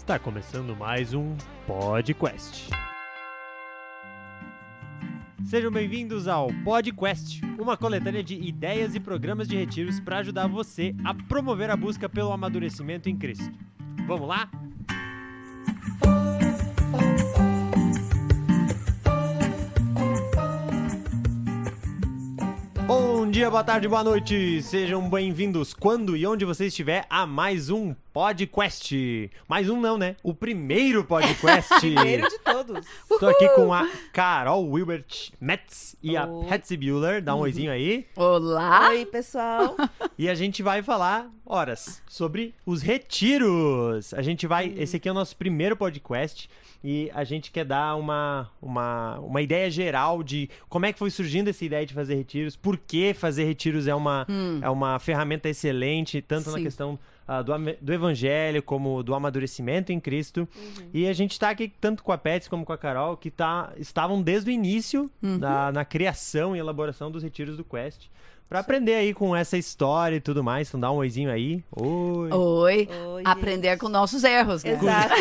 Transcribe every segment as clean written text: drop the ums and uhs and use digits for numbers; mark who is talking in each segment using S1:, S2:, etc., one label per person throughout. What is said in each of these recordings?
S1: Está começando mais um PodQuest. Sejam bem-vindos ao PodQuest, uma coletânea de ideias e programas de retiros para ajudar você a promover a busca pelo amadurecimento em Cristo. Vamos lá? Bom dia, boa tarde, boa noite! Sejam bem-vindos quando e onde você estiver a mais um PodQuest. Mais um não, né? O primeiro PodQuest.
S2: Primeiro de todos.
S1: Estou aqui com a Carol Wilbert Metz e a Patsy Bueller. Dá um oizinho aí.
S3: Olá!
S2: Oi, pessoal.
S1: E a gente vai falar, horas, sobre os retiros. Esse aqui é o nosso primeiro podcast e a gente quer dar uma ideia geral de como é que foi surgindo essa ideia de fazer retiros, por que fazer retiros é uma ferramenta excelente, tanto na questão do evangelho como do amadurecimento em Cristo. E a gente tá aqui tanto com a Patsy como com a Carol, que estavam desde o início na criação e elaboração dos retiros do Quest, para aprender aí com essa história e tudo mais. Então dá um oizinho aí. Oi.
S3: Oi.
S2: Oi,
S3: Aprender
S2: gente.
S3: com nossos erros, né?
S2: Exato.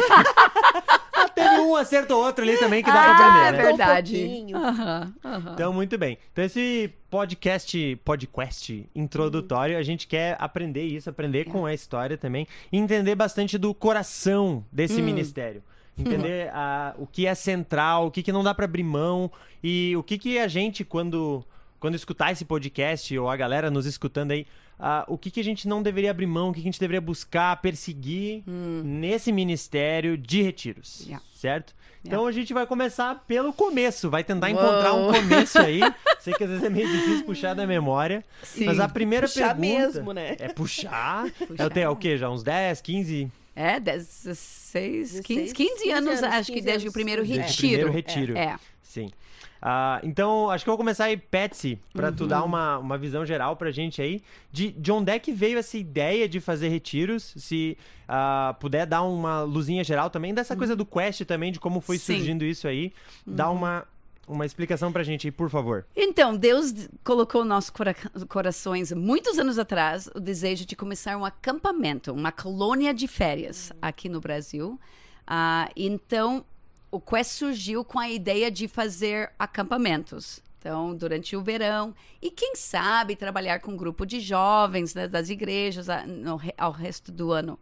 S1: Teve um acerto ou outro ali também que dá pra aprender,
S3: é
S1: né?
S3: verdade.
S2: Um pouquinho.
S3: Aham.
S1: Então, muito bem. Então, esse podcast introdutório, a gente quer aprender isso, aprender com a história também, e entender bastante do coração desse ministério. Entender o que é central, o que não dá pra abrir mão, e o que a gente, quando escutar esse podcast, ou a galera nos escutando aí, o que a gente não deveria abrir mão, o que a gente deveria buscar, perseguir nesse ministério de retiros, certo? Então a gente vai começar pelo começo, vai tentar encontrar um começo aí. Sei que às vezes é meio difícil puxar da memória, mas a primeira
S2: Puxar
S1: pergunta...
S2: mesmo, né?
S1: É puxar. É o quê? Já uns 10, 15...
S3: 16, 15 anos, acho que
S2: 15
S3: desde
S2: anos.
S3: o primeiro
S1: Desde o
S3: retiro.
S1: primeiro retiro.
S3: É.
S1: Sim. Então, acho que eu vou começar aí, Patsy, pra tu dar uma visão geral pra gente aí de onde é que veio essa ideia de fazer retiros, se puder dar uma luzinha geral também, dessa coisa do Quest também, de como foi
S3: Sim.
S1: surgindo isso aí. Dá uma explicação pra gente aí, por favor.
S3: Então, Deus colocou nos nossos corações, muitos anos atrás, o desejo de começar um acampamento, uma colônia de férias aqui no Brasil. Então, o Quest surgiu com a ideia de fazer acampamentos. Então, durante o verão. E quem sabe trabalhar com um grupo de jovens, né, das igrejas ao resto do ano.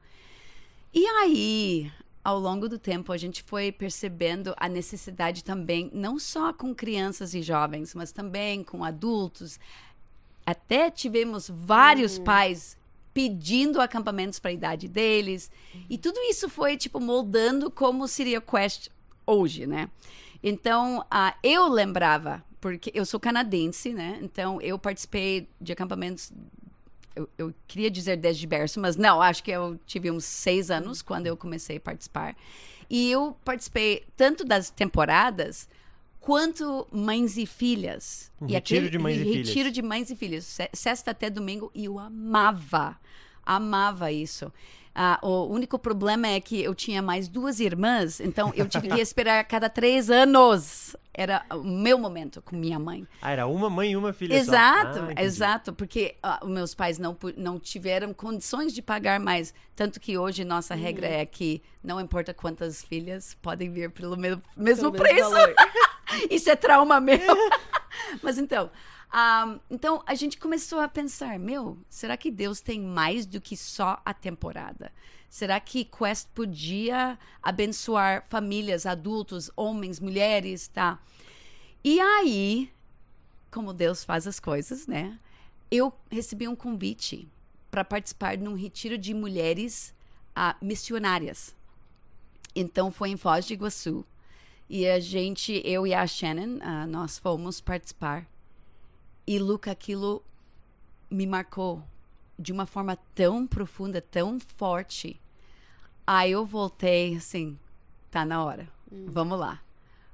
S3: E aí, ao longo do tempo, a gente foi percebendo a necessidade também, não só com crianças e jovens, mas também com adultos. Até tivemos vários pais pedindo acampamentos para a idade deles. E tudo isso foi, moldando como seria o Quest hoje, né? Então, eu lembrava, porque eu sou canadense, né? Então, eu participei de acampamentos, eu queria dizer desde berço, mas não, acho que eu tive uns 6 anos quando eu comecei a participar. E eu participei tanto das temporadas, quanto mães e filhas.
S1: Retiro de mães e filhas.
S3: Retiro de mães e filhas, sexta até domingo, e eu amava isso. O único problema é que eu tinha mais 2 irmãs, então eu tive que esperar a cada 3 anos. Era o meu momento com minha mãe.
S1: Era uma mãe e uma filha
S3: Exato,
S1: só.
S3: exato, porque os meus pais não tiveram condições de pagar mais. Tanto que hoje nossa regra é que não importa quantas filhas podem vir pelo mesmo preço.
S2: Valor.
S3: Isso é trauma meu. Mas então a gente começou a pensar, será que Deus tem mais do que só a temporada? Será que Quest podia abençoar famílias, adultos, homens, mulheres, tá? E aí, como Deus faz as coisas, né? Eu recebi um convite para participar de um retiro de mulheres missionárias. Então, foi em Foz do Iguaçu. E eu e a Shannon, nós fomos participar. E, Luca, aquilo me marcou de uma forma tão profunda, tão forte. Aí eu voltei assim, tá na hora, vamos lá.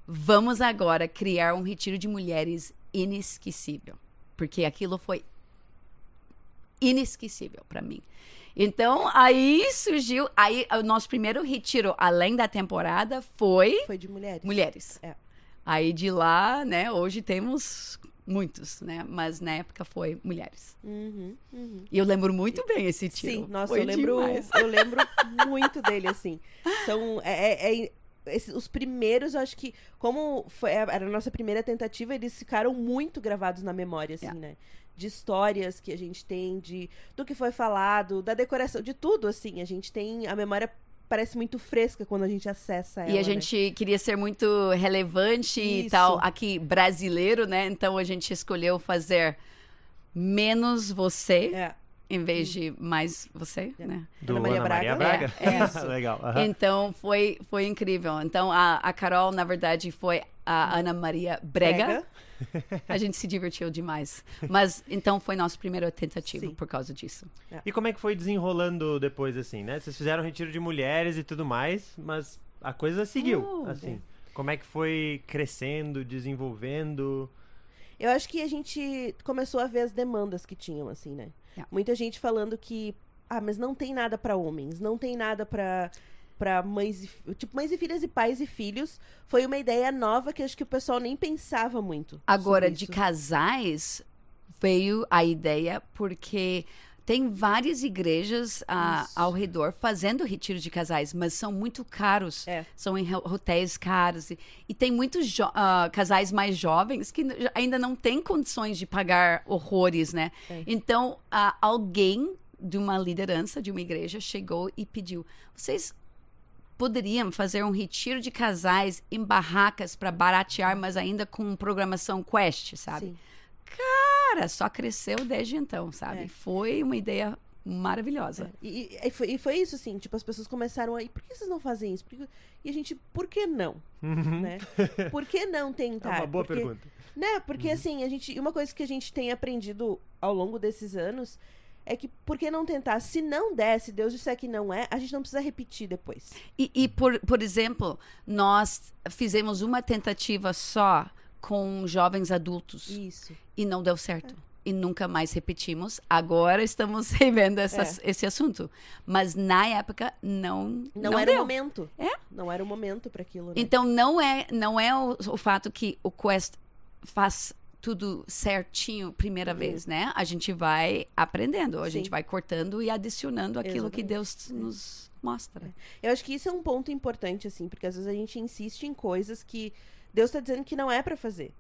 S3: Vamos agora criar um retiro de mulheres inesquecível. Porque aquilo foi inesquecível para mim. Então, aí surgiu, o nosso primeiro retiro, além da temporada, foi
S2: Foi de mulheres.
S3: mulheres.
S2: É.
S3: Aí de lá, né, hoje temos muitos, né? Mas na época foi mulheres.
S2: Uhum, uhum.
S3: E eu lembro muito bem esse tiro.
S2: Sim, nossa,
S3: Foi
S2: eu lembro muito dele, assim. São, os primeiros, eu acho que, como era a nossa primeira tentativa, eles ficaram muito gravados na memória, assim, né? De histórias que a gente tem, do que foi falado, da decoração, de tudo, assim. A gente tem, a memória parece muito fresca quando a gente acessa ela,
S3: E a gente queria ser muito relevante e tal, aqui brasileiro, né? Então a gente escolheu fazer menos você, em vez de mais você, né?
S1: Do
S2: Ana Maria Braga?
S1: Isso. Legal.
S3: Então foi incrível. Então a Carol, na verdade, foi a Ana Maria Brega. A gente se divertiu demais. Mas então foi nossa primeira tentativa por causa disso.
S1: E como é que foi desenrolando depois, assim, né? Vocês fizeram retiro de mulheres e tudo mais, mas a coisa seguiu, assim. Como é que foi crescendo, desenvolvendo?
S2: Eu acho que a gente começou a ver as demandas que tinham, assim, né? Muita gente falando que, mas não tem nada pra homens, não tem nada pra mães e filhas e pais e filhos. Foi uma ideia nova que acho que o pessoal nem pensava muito.
S3: Agora, de casais, veio a ideia porque tem várias igrejas ao redor fazendo retiro de casais, mas são muito caros. São em hotéis caros. E tem muitos casais mais jovens que ainda não têm condições de pagar horrores, né? Então, alguém de uma liderança de uma igreja chegou e pediu: vocês poderiam fazer um retiro de casais em barracas para baratear, mas ainda com programação Quest, sabe?
S2: Sim.
S3: Cara, só cresceu desde então, sabe? Foi uma ideia maravilhosa.
S2: E foi isso, assim, tipo, as pessoas começaram a... por que vocês não fazem isso? E a gente, por que não? Né? Por que não tentar?
S1: É uma boa pergunta.
S2: Né? Porque, assim, uma coisa que a gente tem aprendido ao longo desses anos é que, por que não tentar? Se não der, se Deus disser que não é, a gente não precisa repetir depois.
S3: E por exemplo, nós fizemos uma tentativa só com jovens adultos.
S2: Isso.
S3: E não deu certo. E nunca mais repetimos. Agora estamos revendo esse assunto. Mas na época não
S2: era
S3: deu.
S2: o momento. Não era o momento para aquilo, né?
S3: Então não é o fato que o Quest faz tudo certinho primeira vez, né? A gente vai aprendendo, a gente vai cortando e adicionando aquilo que Deus nos mostra.
S2: Eu acho que isso é um ponto importante, assim, porque às vezes a gente insiste em coisas que Deus tá dizendo que não é pra fazer.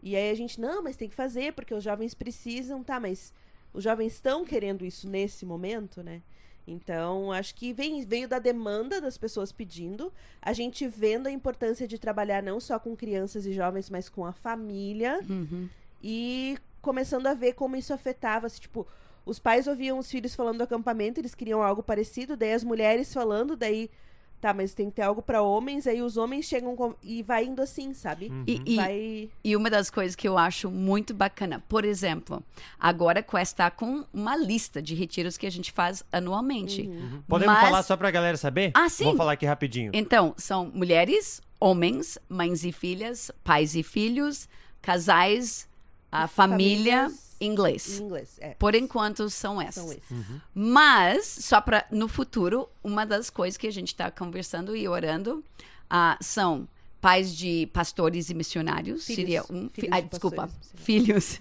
S2: E aí a gente, não, mas tem que fazer, porque os jovens precisam, mas os jovens estão querendo isso nesse momento, né? Então, acho que veio da demanda das pessoas pedindo, a gente vendo a importância de trabalhar não só com crianças e jovens, mas com a família, e começando a ver como isso afetava, assim, tipo, os pais ouviam os filhos falando do acampamento, eles queriam algo parecido, daí as mulheres falando, daí, mas tem que ter algo para homens, aí os homens chegam e vai indo assim, sabe?
S3: E uma das coisas que eu acho muito bacana, por exemplo, agora a Quest está com uma lista de retiros que a gente faz anualmente.
S1: Podemos falar só pra galera saber?
S3: Sim.
S1: Vou falar aqui rapidinho.
S3: Então, são mulheres, homens, mães e filhas, pais e filhos, casais, a família, inglês. Por enquanto são essas. Mas, só para no futuro, uma das coisas que a gente está conversando e orando são pais de pastores e missionários. Seria filhos.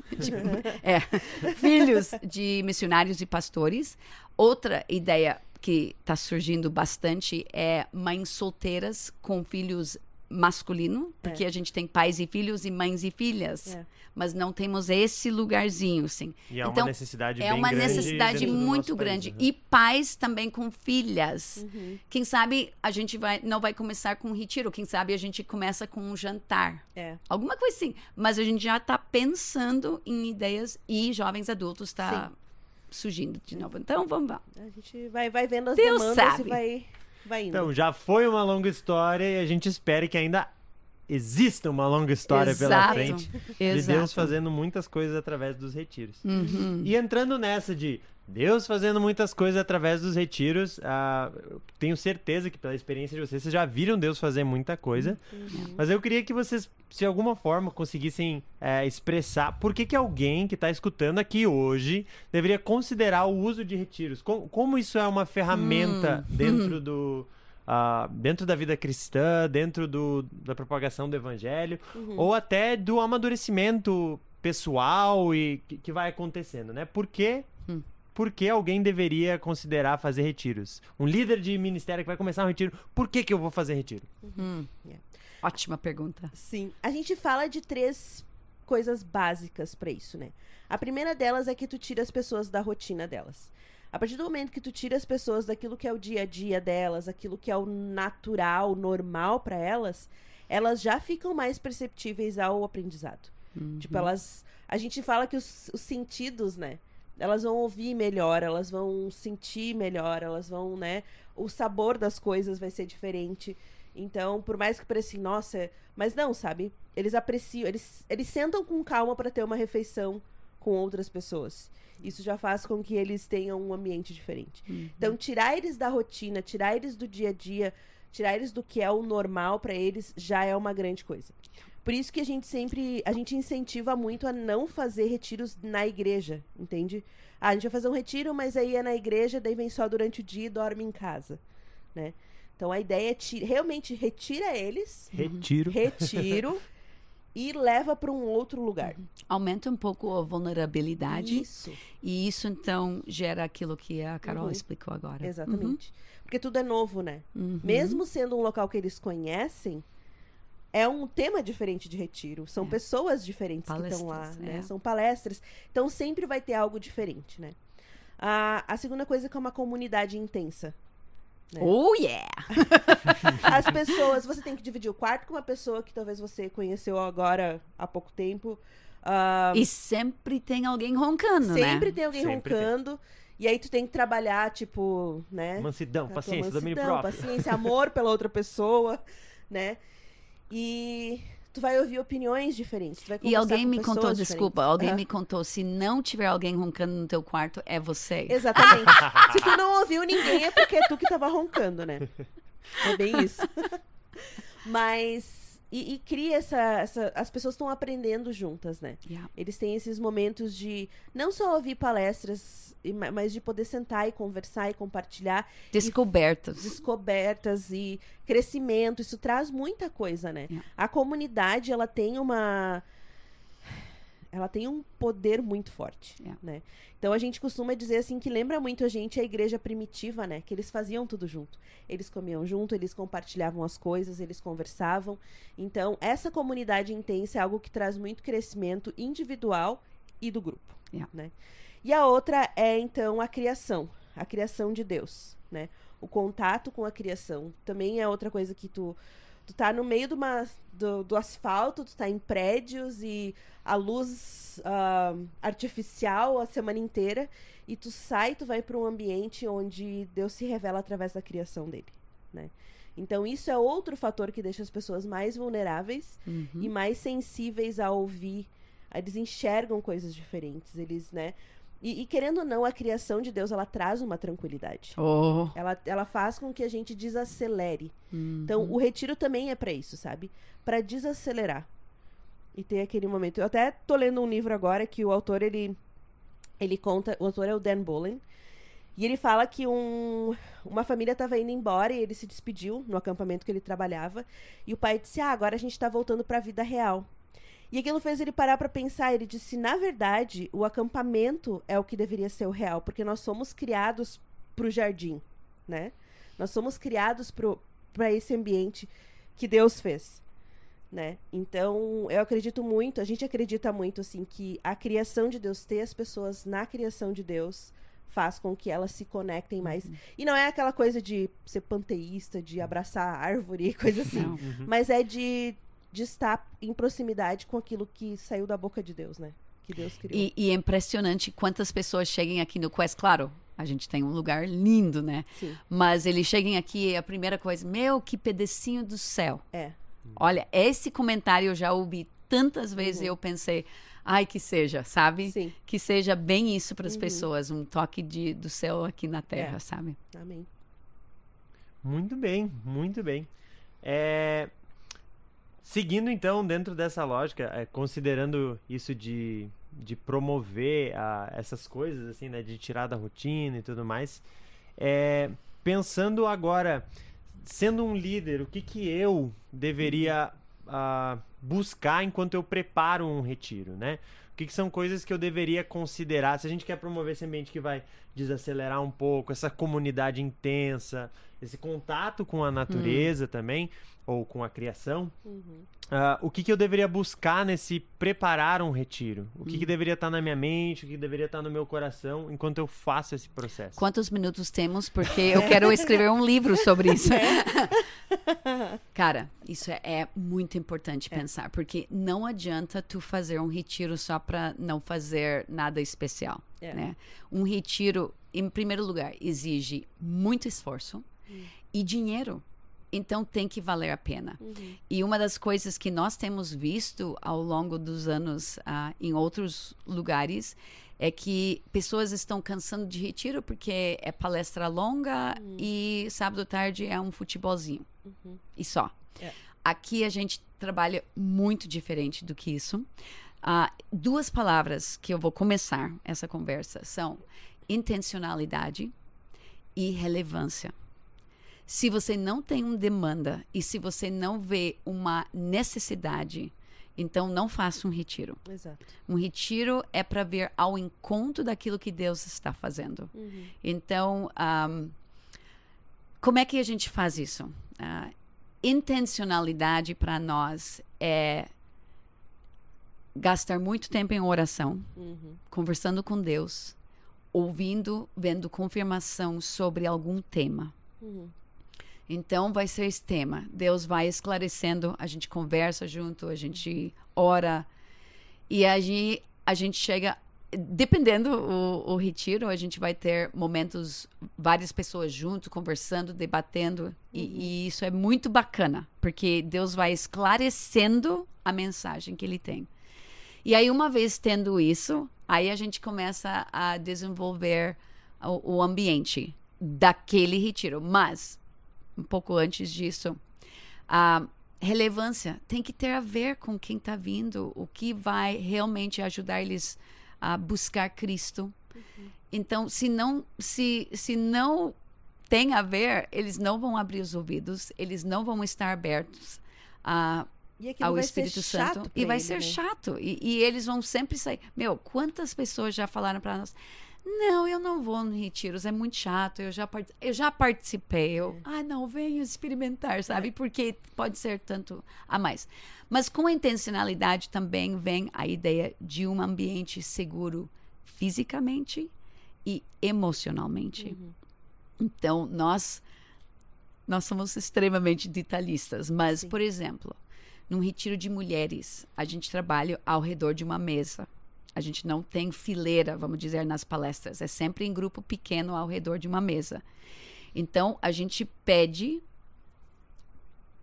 S3: Filhos de missionários e pastores. Outra ideia que está surgindo bastante é mães solteiras com filhos masculino, porque a gente tem pais e filhos e mães e filhas, mas não temos esse lugarzinho, assim.
S1: E
S3: então,
S1: uma necessidade bem
S3: grande. É uma
S1: grande
S3: necessidade muito grande. E pais também com filhas. Quem sabe a gente não vai começar com um retiro, quem sabe a gente começa com um jantar. Alguma coisa assim. Mas a gente já está pensando em ideias e jovens adultos está surgindo de novo. Então, vamos lá.
S2: A gente vai vendo as
S3: Deus
S2: demandas
S3: sabe.
S2: e vai indo.
S1: Então, já foi uma longa história e a gente espera que ainda exista uma longa história pela frente de Deus fazendo muitas coisas através dos retiros. E entrando nessa de Deus fazendo muitas coisas através dos retiros, tenho certeza que pela experiência de vocês já viram Deus fazer muita coisa, mas eu queria que vocês, de alguma forma, conseguissem expressar por que alguém que está escutando aqui hoje deveria considerar o uso de retiros. Como isso é uma ferramenta dentro da vida cristã, dentro da propagação do evangelho, ou até do amadurecimento pessoal e que vai acontecendo, né? Por que alguém deveria considerar fazer retiros? Um líder de ministério que vai começar um retiro, por que eu vou fazer retiro?
S3: Ótima pergunta.
S2: Sim. A gente fala de 3 coisas básicas pra isso, né? A primeira delas é que tu tira as pessoas da rotina delas. A partir do momento que tu tira as pessoas daquilo que é o dia a dia delas, aquilo que é o natural, normal pra elas, elas já ficam mais perceptíveis ao aprendizado. Tipo, a gente fala que os sentidos, né? Elas vão ouvir melhor, elas vão sentir melhor, elas vão, né? O sabor das coisas vai ser diferente. Então, por mais que pareça assim, nossa, mas não, sabe? Eles apreciam, eles sentam com calma para ter uma refeição com outras pessoas. Isso já faz com que eles tenham um ambiente diferente. Então, tirar eles da rotina, tirar eles do dia a dia, tirar eles do que é o normal para eles, já é uma grande coisa. Por isso que a gente incentiva muito a não fazer retiros na igreja, entende? A gente vai fazer um retiro, mas aí é na igreja, daí vem só durante o dia e dorme em casa, né? Então a ideia é realmente retira eles, retiro e leva para um outro lugar.
S3: Aumenta um pouco a vulnerabilidade.
S2: Isso.
S3: E isso então gera aquilo que a Carol explicou agora.
S2: Exatamente. Porque tudo é novo, né? Mesmo sendo um local que eles conhecem, é um tema diferente de retiro. São pessoas diferentes que estão lá, né? São palestras. Então, sempre vai ter algo diferente, né? A segunda coisa é que é uma comunidade intensa. Né?
S3: Oh, yeah!
S2: As pessoas... Você tem que dividir o quarto com uma pessoa que talvez você conheceu agora há pouco tempo.
S3: E sempre tem alguém roncando, né?
S2: Sempre tem alguém roncando. E aí tu tem que trabalhar, tipo, né?
S1: Mansidão, paciência, domínio próprio.
S2: Paciência, amor pela outra pessoa, né? E tu vai ouvir opiniões diferentes. Tu vai
S3: e alguém me contou,
S2: diferentes.
S3: desculpa, alguém me contou, se não tiver alguém roncando no teu quarto, é você.
S2: Exatamente. Se tu não ouviu ninguém, é porque é tu que tava roncando, né? É bem isso. Mas... E cria as pessoas estão aprendendo juntas, né?
S3: Yeah.
S2: Eles têm esses momentos de não só ouvir palestras, mas de poder sentar e conversar e compartilhar. Descobertas e crescimento. Isso traz muita coisa, né?
S3: Yeah.
S2: A comunidade, ela tem um poder muito forte, né? Então, a gente costuma dizer, assim, que lembra muito a gente a igreja primitiva, né? Que eles faziam tudo junto. Eles comiam junto, eles compartilhavam as coisas, eles conversavam. Então, essa comunidade intensa é algo que traz muito crescimento individual e do grupo, né? E a outra é, então, a criação de Deus, né? O contato com a criação. Também é outra coisa que tu tá no meio do asfalto, tu tá em prédios e a luz artificial a semana inteira, e tu vai para um ambiente onde Deus se revela através da criação dele, né? Então isso é outro fator que deixa as pessoas mais vulneráveis e mais sensíveis a ouvir. Eles enxergam coisas diferentes, eles, né? E querendo ou não, a criação de Deus, ela traz uma tranquilidade. Ela faz com que a gente desacelere. Então, o retiro também é pra isso, sabe? Pra desacelerar. E ter aquele momento. Eu até tô lendo um livro agora que o autor, ele conta... O autor é o Dan Bolin. E ele fala que uma família tava indo embora e ele se despediu no acampamento que ele trabalhava. E o pai disse, agora a gente tá voltando pra vida real. E aquilo fez ele parar para pensar. Ele disse, na verdade, o acampamento é o que deveria ser o real, porque nós somos criados pro jardim, né? Nós somos criados para esse ambiente que Deus fez, né? Então, eu acredito muito, a gente acredita muito, assim, que a criação de Deus, ter as pessoas na criação de Deus, faz com que elas se conectem mais. E não é aquela coisa de ser panteísta, de abraçar a árvore, coisa assim. Mas é de estar em proximidade com aquilo que saiu da boca de Deus, né? Que Deus criou.
S3: E é impressionante quantas pessoas cheguem aqui no Quest. Claro, a gente tem um lugar lindo, né?
S2: Sim.
S3: Mas eles cheguem aqui e a primeira coisa, que pedacinho do céu. Olha, esse comentário eu já ouvi tantas vezes e eu pensei, que seja, sabe?
S2: Sim.
S3: Que seja bem isso para as pessoas, um toque do céu aqui na terra, sabe?
S2: Amém.
S1: Muito bem, muito bem. Seguindo, então, dentro dessa lógica, considerando isso de promover essas coisas, assim, né, de tirar da rotina e tudo mais, pensando agora, sendo um líder, o que eu deveria buscar enquanto eu preparo um retiro, né? que são coisas que eu deveria considerar? Se a gente quer promover esse ambiente que vai desacelerar um pouco, essa comunidade intensa, esse contato com a natureza também, ou com a criação, o que eu deveria buscar nesse preparar um retiro? O que deveria estar na minha mente, o que deveria estar no meu coração enquanto eu faço esse processo?
S3: Quantos minutos temos? Porque eu quero escrever um livro sobre isso. Cara, isso é muito importante pensar, porque não adianta tu fazer um retiro só para não fazer nada especial, né? Um retiro, em primeiro lugar, exige muito esforço e dinheiro. Então tem que valer a pena. E uma das coisas que nós temos visto ao longo dos anos em outros lugares é que pessoas estão cansando de retiro porque é palestra longa e sábado à tarde é um futebolzinho. E só. Aqui a gente trabalha muito diferente do que isso. Duas palavras que eu vou começar essa conversa são intencionalidade e relevância. Se você não tem uma demanda e se você não vê uma necessidade, então não faça um retiro.
S2: Exato.
S3: Um retiro é para vir ao encontro daquilo que Deus está fazendo. Então, como é que a gente faz isso? Intencionalidade para nós é gastar muito tempo em oração, conversando com Deus, ouvindo, vendo confirmação sobre algum tema. Então, vai ser esse tema. Deus vai esclarecendo, a gente conversa junto, a gente ora. E a gente chega... Dependendo o retiro, a gente vai ter momentos, várias pessoas junto, conversando, debatendo. E isso é muito bacana, porque Deus vai esclarecendo a mensagem que Ele tem. E aí, uma vez tendo isso, aí a gente começa a desenvolver o ambiente daquele retiro. Mas... um pouco antes disso, a relevância tem que ter a ver com quem está vindo, o que vai realmente ajudar eles a buscar Cristo. Então, se não tem a ver, eles não vão abrir os ouvidos, eles não vão estar abertos ao Espírito Santo. E vai ser chato. E eles vão sempre sair. Quantas pessoas já falaram para nós... Não, eu não vou no retiros, é muito chato, eu já participei, não, venho experimentar, sabe? Porque pode ser tanto a mais. Mas com a intencionalidade também vem a ideia de um ambiente seguro fisicamente e emocionalmente. Então, nós somos extremamente detalhistas, mas, por exemplo, num retiro de mulheres, a gente trabalha ao redor de uma mesa. A gente não tem fileira, vamos dizer, nas palestras. É sempre em grupo pequeno ao redor de uma mesa. Então, a gente pede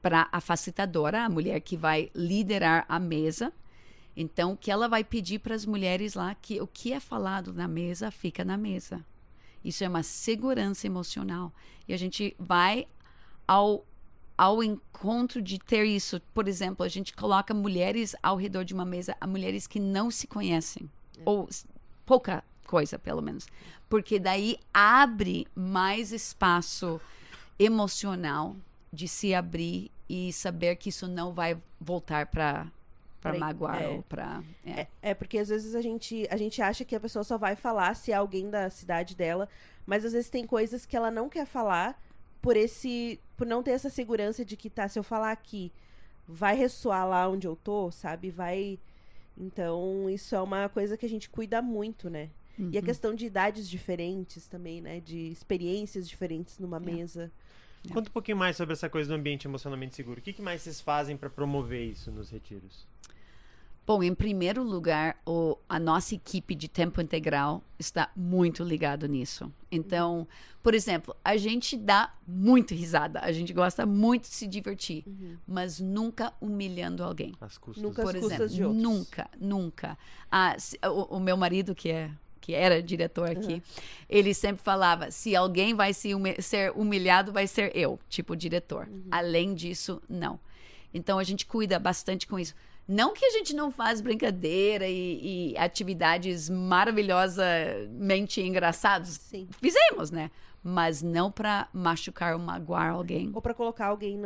S3: para a facilitadora, a mulher que vai liderar a mesa, então, que ela vai pedir para as mulheres lá que o que é falado na mesa, fica na mesa. Isso é uma segurança emocional. E a gente vai ao encontro de ter isso. Por exemplo, a gente coloca mulheres ao redor de uma mesa, mulheres que não se conhecem, ou pouca coisa, pelo menos, porque daí abre mais espaço emocional de se abrir e saber que isso não vai voltar para magoar ou para...
S2: porque às vezes a gente acha que a pessoa só vai falar se é alguém da cidade dela, mas às vezes tem coisas que ela não quer falar por não ter essa segurança de que, se eu falar aqui, vai ressoar lá onde eu tô, sabe? Então, isso é uma coisa que a gente cuida muito, né? E a questão de idades diferentes também, né? De experiências diferentes numa mesa.
S1: Conta um pouquinho mais sobre essa coisa do ambiente emocionalmente seguro. O que mais vocês fazem para promover isso nos retiros?
S3: Bom, em primeiro lugar, a nossa equipe de tempo integral está muito ligado nisso. Então, por exemplo, a gente dá muito risada, a gente gosta muito de se divertir, mas nunca humilhando alguém.
S1: Às custas.
S2: Nunca
S3: por
S2: às
S3: exemplo,
S2: custas de outros.
S3: Nunca. O meu marido, que era diretor aqui, ele sempre falava, se alguém vai ser humilhado, vai ser eu, tipo diretor. Além disso, não. Então, a gente cuida bastante com isso. Não que a gente não faz brincadeira e atividades maravilhosamente engraçadas.
S2: Sim.
S3: Fizemos, né? Mas não para machucar ou magoar alguém.
S2: Ou pra colocar alguém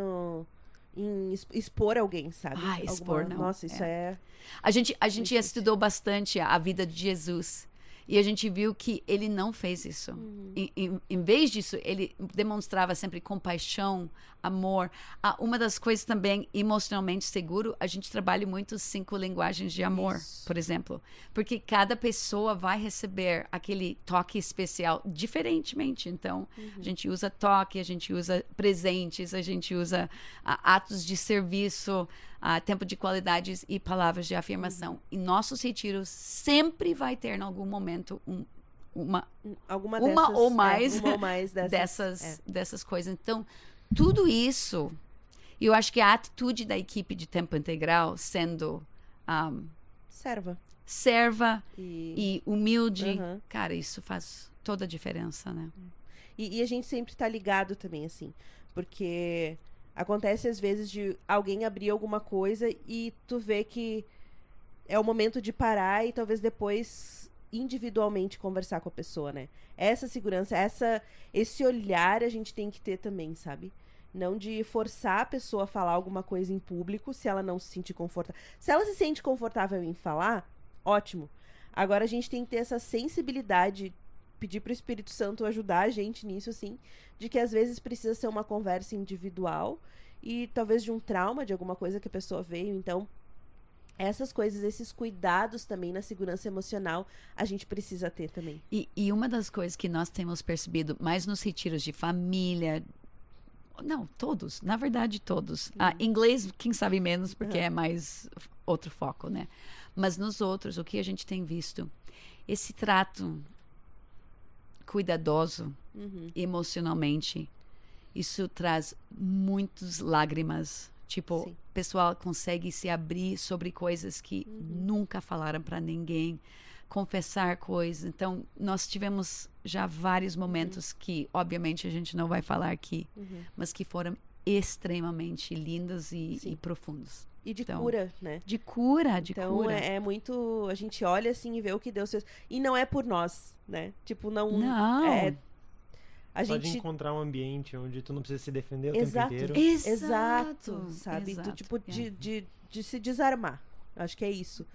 S2: em expor alguém, sabe?
S3: Ah, expor, não.
S2: Nossa, isso é...
S3: A gente
S2: difícil.
S3: estudou bastante a vida de Jesus. E a gente viu que ele não fez isso. Em vez disso, ele demonstrava sempre compaixão, amor. Uma das coisas também, emocionalmente seguro, a gente trabalha muito 5 linguagens de amor, por exemplo. Porque cada pessoa vai receber aquele toque especial diferentemente. Então, a gente usa toque, a gente usa presentes, a gente usa atos de serviço, tempo de qualidades e palavras de afirmação. E nossos retiros sempre vai ter, em algum momento, uma ou mais dessas coisas. Então, tudo isso, eu acho que a atitude da equipe de tempo integral sendo serva e humilde, cara, isso faz toda a diferença, né?
S2: E a gente sempre tá ligado também, assim, porque acontece às vezes de alguém abrir alguma coisa e tu vê que é o momento de parar e talvez depois individualmente conversar com a pessoa, né? Essa segurança, esse olhar a gente tem que ter também, sabe? Não de forçar a pessoa a falar alguma coisa em público se ela não se sentir confortável. Se ela se sente confortável em falar, ótimo. Agora a gente tem que ter essa sensibilidade, pedir pro Espírito Santo ajudar a gente nisso, assim, de que às vezes precisa ser uma conversa individual e talvez de um trauma, de alguma coisa que a pessoa veio. Então, essas coisas, esses cuidados também na segurança emocional, a gente precisa ter também.
S3: E uma das coisas que nós temos percebido, mais nos retiros de família, não, todos, na verdade todos. Inglês, quem sabe menos, porque é mais outro foco, né? Mas nos outros, o que a gente tem visto? Esse trato cuidadoso, emocionalmente, isso traz muitas lágrimas. Tipo, o pessoal consegue se abrir sobre coisas que nunca falaram para ninguém, confessar coisas. Então, nós tivemos já vários momentos que, obviamente, a gente não vai falar aqui, mas que foram extremamente lindos e profundos.
S2: E de cura, né?
S3: De cura.
S2: Então, é muito... A gente olha assim e vê o que Deus fez. E não é por nós, né? Tipo, não.
S1: Só de encontrar um ambiente onde tu não precisa se defender o tempo inteiro.
S2: Exato, sabe? Tu, tipo, de se desarmar. Acho que é isso.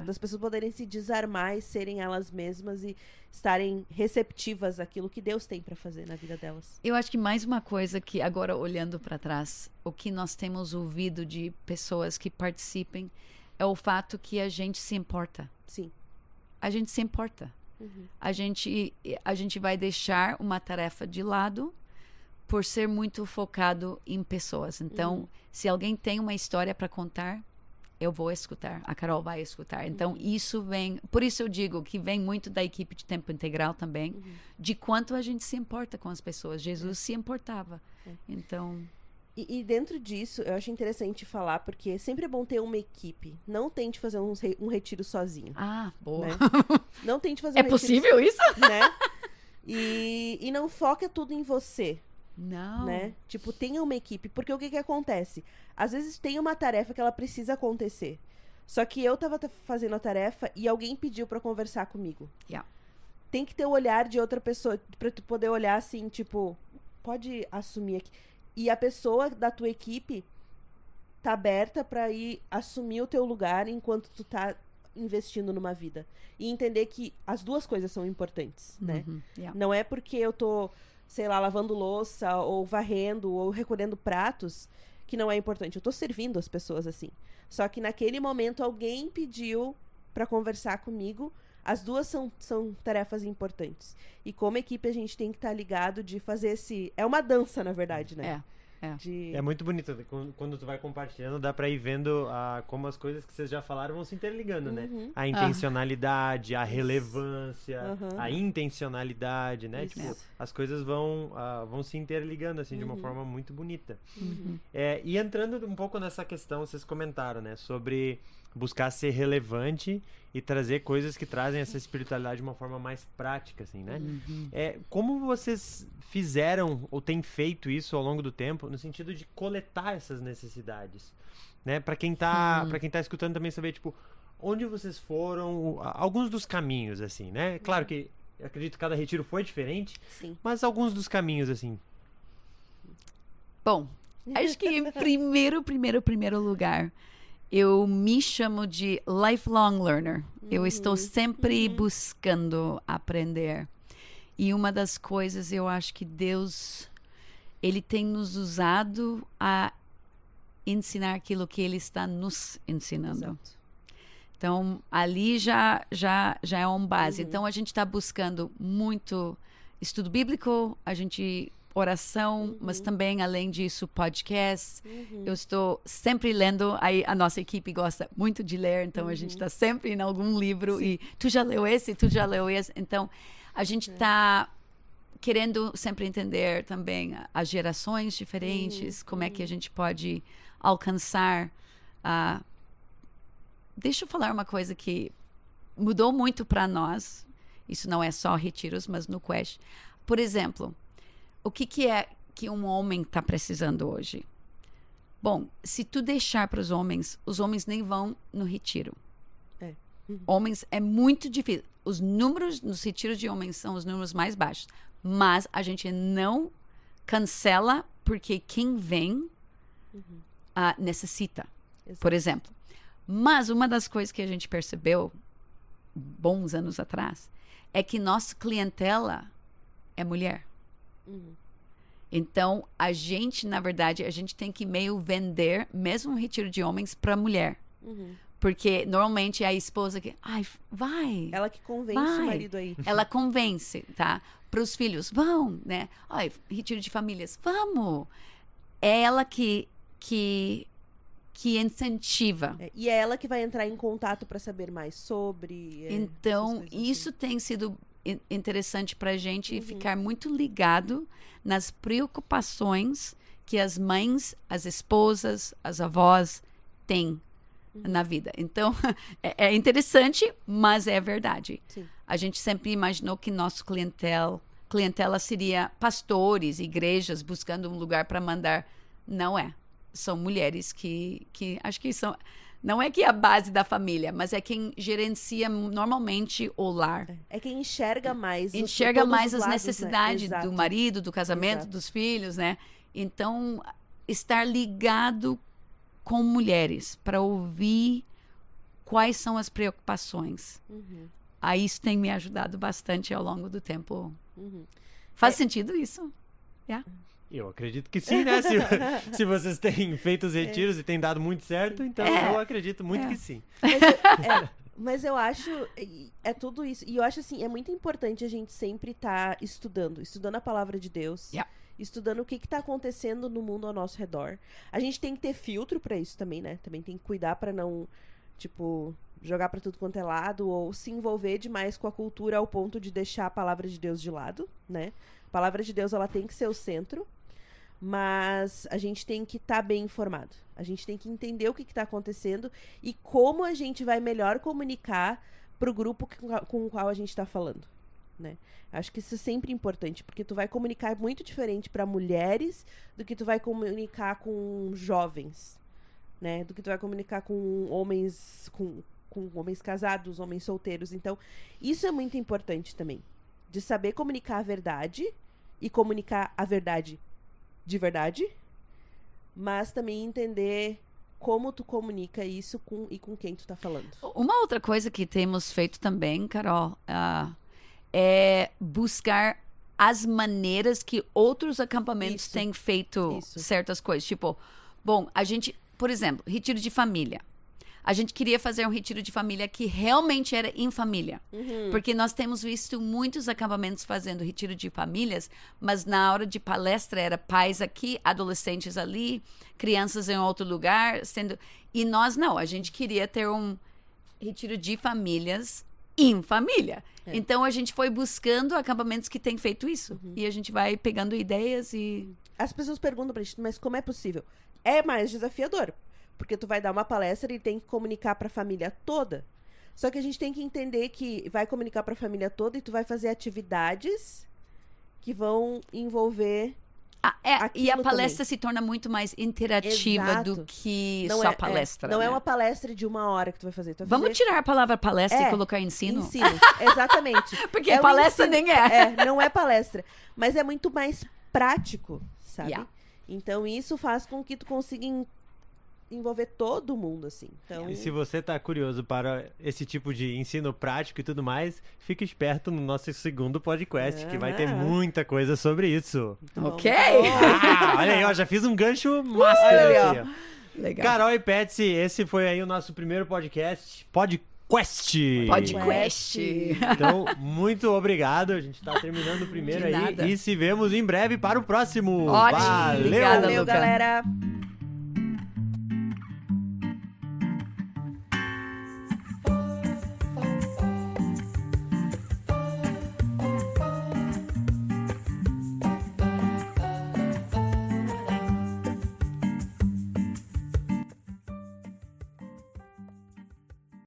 S2: Das pessoas poderem se desarmar e serem elas mesmas e estarem receptivas àquilo que Deus tem para fazer na vida delas.
S3: Eu acho que mais uma coisa que agora, olhando para trás, o que nós temos ouvido de pessoas que participem é o fato que a gente se importa.
S2: Sim.
S3: A gente se importa. A gente vai deixar uma tarefa de lado por ser muito focado em pessoas. Então, se alguém tem uma história para contar, eu vou escutar. A Carol vai escutar. Então, isso vem... Por isso eu digo que vem muito da equipe de tempo integral também, de quanto a gente se importa com as pessoas. Jesus se importava. Então...
S2: E dentro disso, eu acho interessante falar, porque sempre é bom ter uma equipe. Não tente fazer um retiro sozinho.
S3: Ah, boa.
S2: Né? Não tente fazer um retiro
S3: possível isso?
S2: Né? E não foca tudo em você.
S3: Não.
S2: Né? Tipo, tenha uma equipe. Porque o que acontece? Às vezes tem uma tarefa que ela precisa acontecer. Só que eu tava fazendo a tarefa e alguém pediu pra conversar comigo. Tem que ter o olhar de outra pessoa pra tu poder olhar assim, tipo, pode assumir aqui. E a pessoa da tua equipe tá aberta pra ir assumir o teu lugar enquanto tu tá investindo numa vida. E entender que as duas coisas são importantes, né? Não é porque eu tô, sei lá, lavando louça, ou varrendo, ou recolhendo pratos, que não é importante. Eu tô servindo as pessoas assim. Só que naquele momento alguém pediu pra conversar comigo. As duas são tarefas importantes. E como equipe a gente tem que estar ligado de fazer esse... É uma dança, na verdade, né?
S1: É muito bonito. Quando tu vai compartilhando, dá pra ir vendo como as coisas que vocês já falaram vão se interligando, né? A intencionalidade, a relevância, a intencionalidade, né? Tipo, as coisas vão se interligando, assim, de uma forma muito bonita. E entrando um pouco nessa questão, vocês comentaram, né? Sobre buscar ser relevante e trazer coisas que trazem essa espiritualidade de uma forma mais prática, assim, né? Como vocês fizeram ou têm feito isso ao longo do tempo, no sentido de coletar essas necessidades, né? Para quem tá escutando também saber, tipo, onde vocês foram, alguns dos caminhos, assim, né? Claro que eu acredito que cada retiro foi diferente, mas alguns dos caminhos, assim.
S3: Bom, Acho que em primeiro lugar, eu me chamo de lifelong learner. Eu estou sempre buscando aprender. E uma das coisas, eu acho que Deus, Ele tem nos usado a ensinar aquilo que Ele está nos ensinando.
S2: Exato.
S3: Então, ali já é uma base. Então, a gente está buscando muito estudo bíblico, oração, mas também, além disso, podcast. Eu estou sempre lendo. Aí a nossa equipe gosta muito de ler, então a gente está sempre em algum livro. E tu já leu esse? Tu já leu esse? Então, a gente está querendo sempre entender também as gerações diferentes, como é que a gente pode alcançar Deixa eu falar uma coisa que mudou muito para nós. Isso não é só retiros, mas no Quest. Por exemplo, o que é que um homem está precisando hoje? Bom, se tu deixar para os homens nem vão no retiro. Homens é muito difícil. Os números nos retiros de homens são os números mais baixos. Mas a gente não cancela porque quem vem necessita, por exemplo. Mas uma das coisas que a gente percebeu bons anos atrás é que nossa clientela é mulher. Então, na verdade, a gente tem que meio vender mesmo um retiro de homens para mulher. Porque normalmente é a esposa que, vai.
S2: Ela que convence o marido aí.
S3: Ela convence, tá? Para os filhos, vão, né? Retiro de famílias, vamos. É ela que incentiva.
S2: E é ela que vai entrar em contato para saber mais sobre.
S3: Então, isso tem sido interessante para a gente ficar muito ligado nas preocupações que as mães, as esposas, as avós têm na vida. Então, é interessante, mas é verdade.
S2: Sim.
S3: A gente sempre imaginou que nosso clientela seria pastores, igrejas, buscando um lugar para mandar. Não é. São mulheres que acho que são... Não é que é a base da família, mas é quem gerencia normalmente o lar.
S2: É quem enxerga mais.
S3: Enxerga mais as
S2: lados,
S3: necessidades do marido, do casamento, dos filhos, né? Então, estar ligado com mulheres para ouvir quais são as preocupações. Aí isso tem me ajudado bastante ao longo do tempo. Faz sentido isso?
S1: Eu acredito que sim, né? Se vocês têm feito os retiros e tem dado muito certo, então eu acredito muito que sim.
S2: Mas eu acho, é tudo isso. E eu acho assim, é muito importante a gente sempre estar estudando a palavra de Deus. Estudando o que está acontecendo no mundo ao nosso redor. A gente tem que ter filtro para isso também, né? Também tem que cuidar para não, jogar para tudo quanto é lado ou se envolver demais com a cultura ao ponto de deixar a palavra de Deus de lado, né? A palavra de Deus, ela tem que ser o centro, mas a gente tem que estar bem informado. A gente tem que entender o que está acontecendo e como a gente vai melhor comunicar para o grupo com o qual a gente está falando, né? Acho que isso é sempre importante, porque tu vai comunicar muito diferente para mulheres do que tu vai comunicar com jovens, né? Do que tu vai comunicar com homens, com homens casados, homens solteiros. Então, isso é muito importante também, de saber comunicar a verdade e comunicar a verdade de verdade, mas também entender como tu comunica isso com quem tu tá falando.
S3: Uma outra coisa que temos feito também, Carol, é buscar as maneiras que outros acampamentos têm feito certas coisas. Por exemplo, retiro de família. A gente queria fazer um retiro de família que realmente era em família. Porque nós temos visto muitos acampamentos fazendo retiro de famílias, mas na hora de palestra era pais aqui, adolescentes ali, crianças em outro lugar. E nós não, a gente queria ter um retiro de famílias em família. Então a gente foi buscando acampamentos que têm feito isso. E a gente vai pegando ideias e...
S2: As pessoas perguntam pra gente, mas como é possível? É mais desafiador. Porque tu vai dar uma palestra e tem que comunicar para a família toda. Só que a gente tem que entender que vai comunicar para a família toda e tu vai fazer atividades que vão envolver
S3: e a palestra se torna muito mais interativa do que só palestra.
S2: Não é uma palestra de 1 hora que tu vai fazer.
S3: Vamos tirar a palavra palestra e colocar ensino?
S2: Ensino, exatamente.
S3: Porque palestra nem é.
S2: Não é palestra. Mas é muito mais prático, sabe? Então, isso faz com que tu consiga envolver todo mundo, assim. Então,
S1: E se você tá curioso para esse tipo de ensino prático e tudo mais, fique esperto no nosso segundo podcast, que vai ter muita coisa sobre isso.
S3: Ok.
S1: Olha aí, ó, já fiz um gancho master
S2: Olha ali,
S1: aqui,
S2: ó.
S1: ó.
S3: Legal.
S1: Carol e Patsy, esse foi aí o nosso primeiro podcast. Podcast.
S3: Podcast.
S1: Então, muito obrigado. A gente tá terminando o primeiro
S3: De
S1: aí.
S3: nada.
S1: E se vemos em breve para o próximo.
S3: Ótimo.
S1: Valeu!
S3: Obrigada,
S2: Valeu,
S3: Luca.
S2: galera!